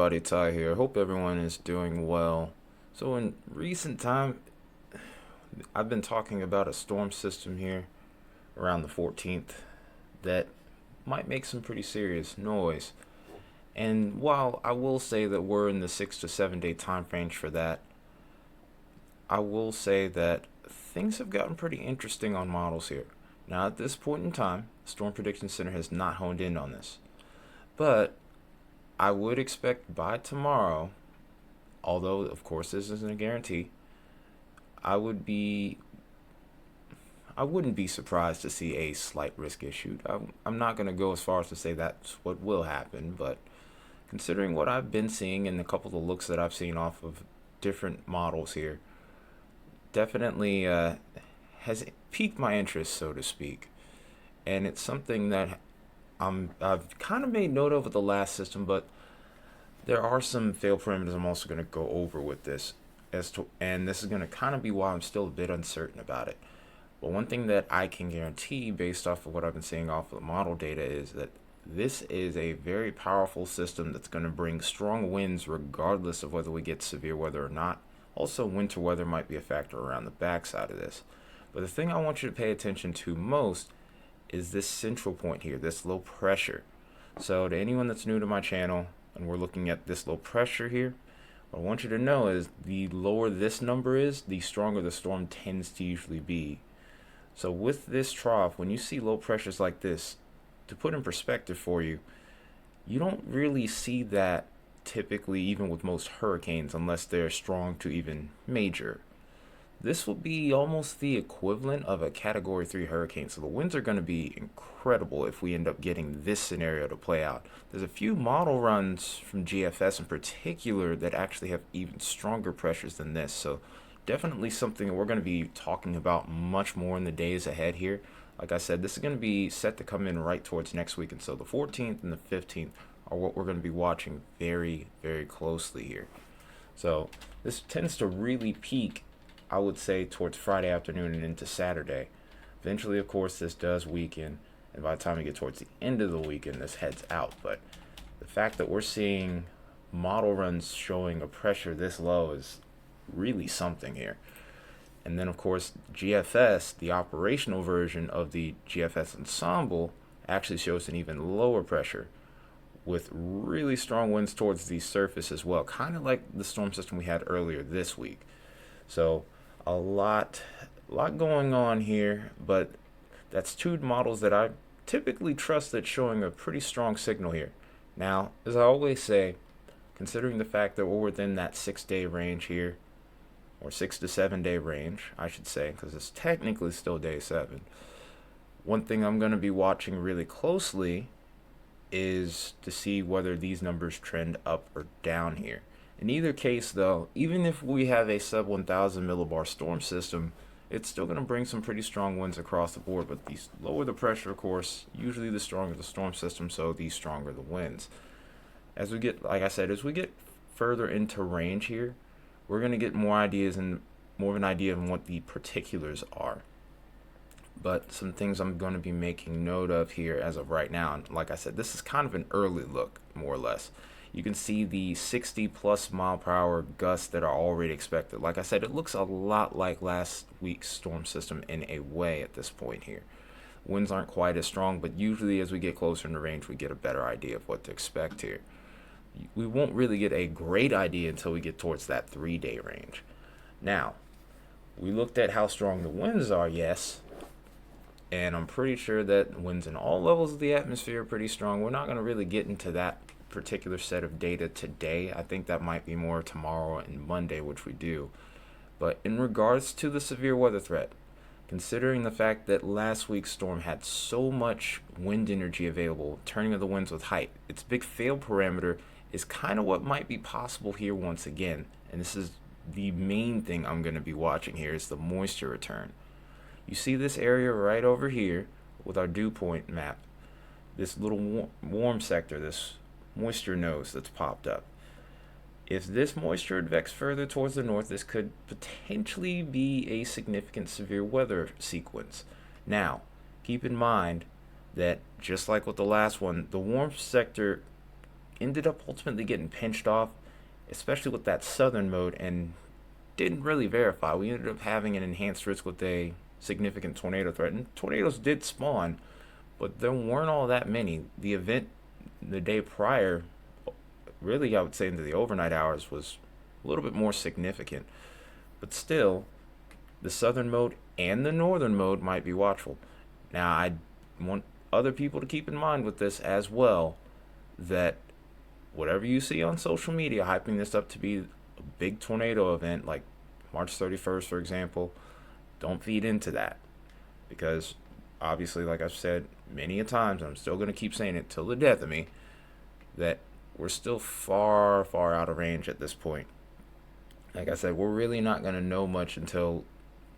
everybody, Ty here. Hope everyone is doing well. So in recent time, I've been talking about a storm system here around the 14th that might make some pretty serious noise. And while I will say that we're in the 6 to 7 day time range for that, I will say that things have gotten pretty interesting on models here. Now at this point in time, the Storm Prediction Center has not honed in on this. But I would expect by tomorrow, although of course this isn't a guarantee, I would be I wouldn't be surprised to see a slight risk issued. I'm not going to go as far as to say that's what will happen, but considering what I've been seeing and a couple of looks that I've seen off of different models here, definitely has piqued my interest, so to speak. And it's something that I've kind of made note of with the last system, but there are some fail parameters I'm also going to go over with this, and this is going to kind of be why I'm still a bit uncertain about it. But one thing that I can guarantee based off of what I've been seeing off of the model data is that this is a very powerful system that's going to bring strong winds regardless of whether we get severe weather or not. Also, winter weather might be a factor around the backside of this. But the thing I want you to pay attention to most is this central point here, this low pressure. So to anyone that's new to my channel and we're looking at this low pressure here, what I want you to know is the lower this number is, the stronger the storm tends to usually be. So with this trough, when you see low pressures like this, to put in perspective for you, you don't really see that typically even with most hurricanes unless they're strong to even major. This will be almost the equivalent of a Category 3 hurricane, so the winds are going to be incredible if we end up getting this scenario to play out. There's a few model runs from GFS in particular that actually have even stronger pressures than this, so definitely something that we're going to be talking about much more in the days ahead here. Like I said, this is going to be set to come in right towards next week, and so the 14th and the 15th are what we're going to be watching very, very closely here. So this tends to really peak, I would say, towards Friday afternoon and into Saturday. Eventually, of course, this does weaken, and by the time we get towards the end of the weekend, this heads out. But the fact that we're seeing model runs showing a pressure this low is really something here. And then, of course, GFS, the operational version of the GFS ensemble, actually shows an even lower pressure with really strong winds towards the surface as well, kind of like the storm system we had earlier this week. So a lot going on here, but that's two models that I typically trust that's showing a pretty strong signal here. Now, as I always say, considering the fact that we're within that 6 day range here, or 6 to 7 day range, I should say, because it's technically still day 7. One thing I'm going to be watching really closely is to see whether these numbers trend up or down here. In either case, though, even if we have a sub 1000 millibar storm system, it's still going to bring some pretty strong winds across the board. But the lower the pressure, of course, usually the stronger the storm system, so the stronger the winds. As we get, like I said, as we get further into range here, we're going to get more ideas and more of an idea of what the particulars are. But some things I'm going to be making note of here as of right now. And like I said, this is kind of an early look, more or less. You can see the 60 plus mile per hour gusts that are already expected. Like I said, it looks a lot like last week's storm system in a way at this point here. Winds aren't quite as strong, but usually as we get closer in the range, we get a better idea of what to expect here. We won't really get a great idea until we get towards that 3 day range. Now, we looked at how strong the winds are, yes, and I'm pretty sure that winds in all levels of the atmosphere are pretty strong. We're not going to really get into that particular set of data today. I think that might be more tomorrow and Monday, which we do. But in regards to the severe weather threat, considering the fact that last week's storm had so much wind energy available, turning of the winds with height, its big fail parameter is kind of what might be possible here once again. And this is the main thing I'm going to be watching here is the moisture return. You see this area right over here with our dew point map, this little warm sector, this moisture nose that's popped up. If this moisture advex further towards the north, this could potentially be a significant severe weather sequence. Now, keep in mind that just like with the last one, the warm sector ended up ultimately getting pinched off, especially with that southern mode, and didn't really verify. We ended up having an enhanced risk with a significant tornado threat, and tornadoes did spawn, but there weren't all that many. The event the day prior, really, I would say into the overnight hours, was a little bit more significant. But still, the southern mode and the northern mode might be watchful. Now, I want other people to keep in mind with this as well that whatever you see on social media hyping this up to be a big tornado event like March 31st, for example, don't feed into that. Because obviously, like I've said many a times, I'm still going to keep saying it till the death of me, that we're still far, far out of range at this point. Like I said, we're really not going to know much until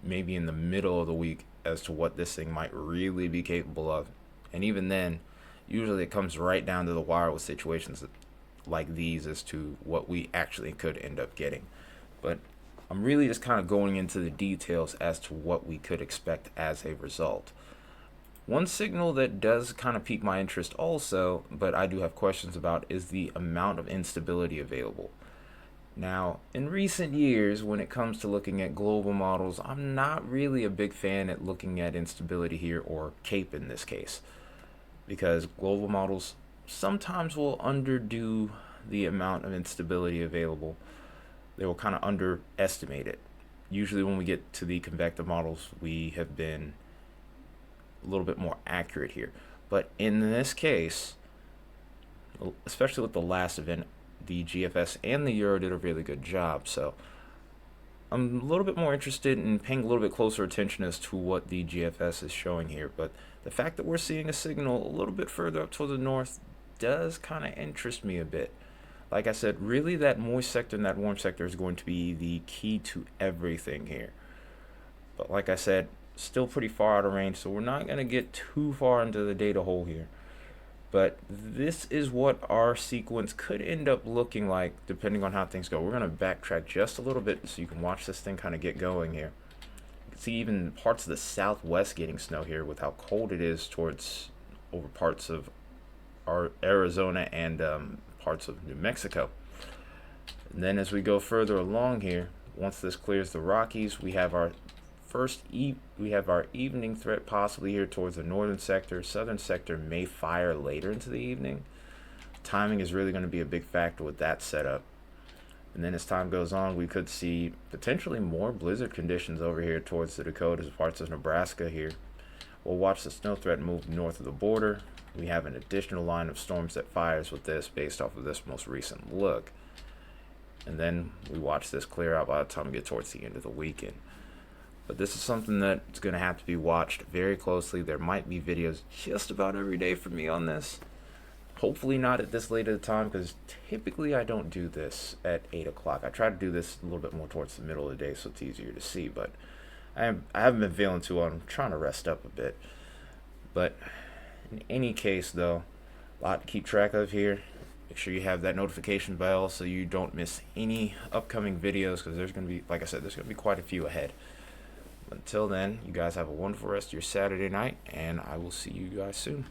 maybe in the middle of the week as to what this thing might really be capable of. And even then, usually it comes right down to the wire with situations like these as to what we actually could end up getting. But I'm really just kind of going into the details as to what we could expect as a result. One signal that does kind of pique my interest also, but I do have questions about, is the amount of instability available. Now, in recent years, when it comes to looking at global models, I'm not really a big fan at looking at instability here, or CAPE in this case, because global models sometimes will underdo the amount of instability available. They will kind of underestimate it. Usually when we get to the convective models, we have been a little bit more accurate here. But in this case, especially with the last event, the GFS and the Euro did a really good job. So I'm a little bit more interested in paying a little bit closer attention as to what the GFS is showing here. But the fact that we're seeing a signal a little bit further up toward the north does kind of interest me a bit. Like I said, really that moist sector and that warm sector is going to be the key to everything here. But like I said, still pretty far out of range, so we're not going to get too far into the data hole here. But this is what our sequence could end up looking like depending on how things go. We're going to backtrack just a little bit so you can watch this thing kind of get going here. You can see even parts of the southwest getting snow here with how cold it is towards over parts of our Arizona and parts of New Mexico. And then as we go further along here, once this clears the Rockies, we have our evening threat possibly here towards the northern sector. Southern sector may fire later into the evening. Timing is really going to be a big factor with that setup. And then as time goes on, we could see potentially more blizzard conditions over here towards the Dakotas, parts of Nebraska here. We'll watch the snow threat move north of the border. We have an additional line of storms that fires with this based off of this most recent look. And then we watch this clear out by the time we get towards the end of the weekend. But this is something that's going to have to be watched very closely. There might be videos just about every day for me on this. Hopefully not at this late of the time, because typically I don't do this at 8 o'clock. I try to do this a little bit more towards the middle of the day so it's easier to see. But I haven't been feeling too well. I'm trying to rest up a bit. But in any case, though, a lot to keep track of here. Make sure you have that notification bell so you don't miss any upcoming videos, because there's going to be, like I said, there's going to be quite a few ahead. Until then, you guys have a wonderful rest of your Saturday night, and I will see you guys soon.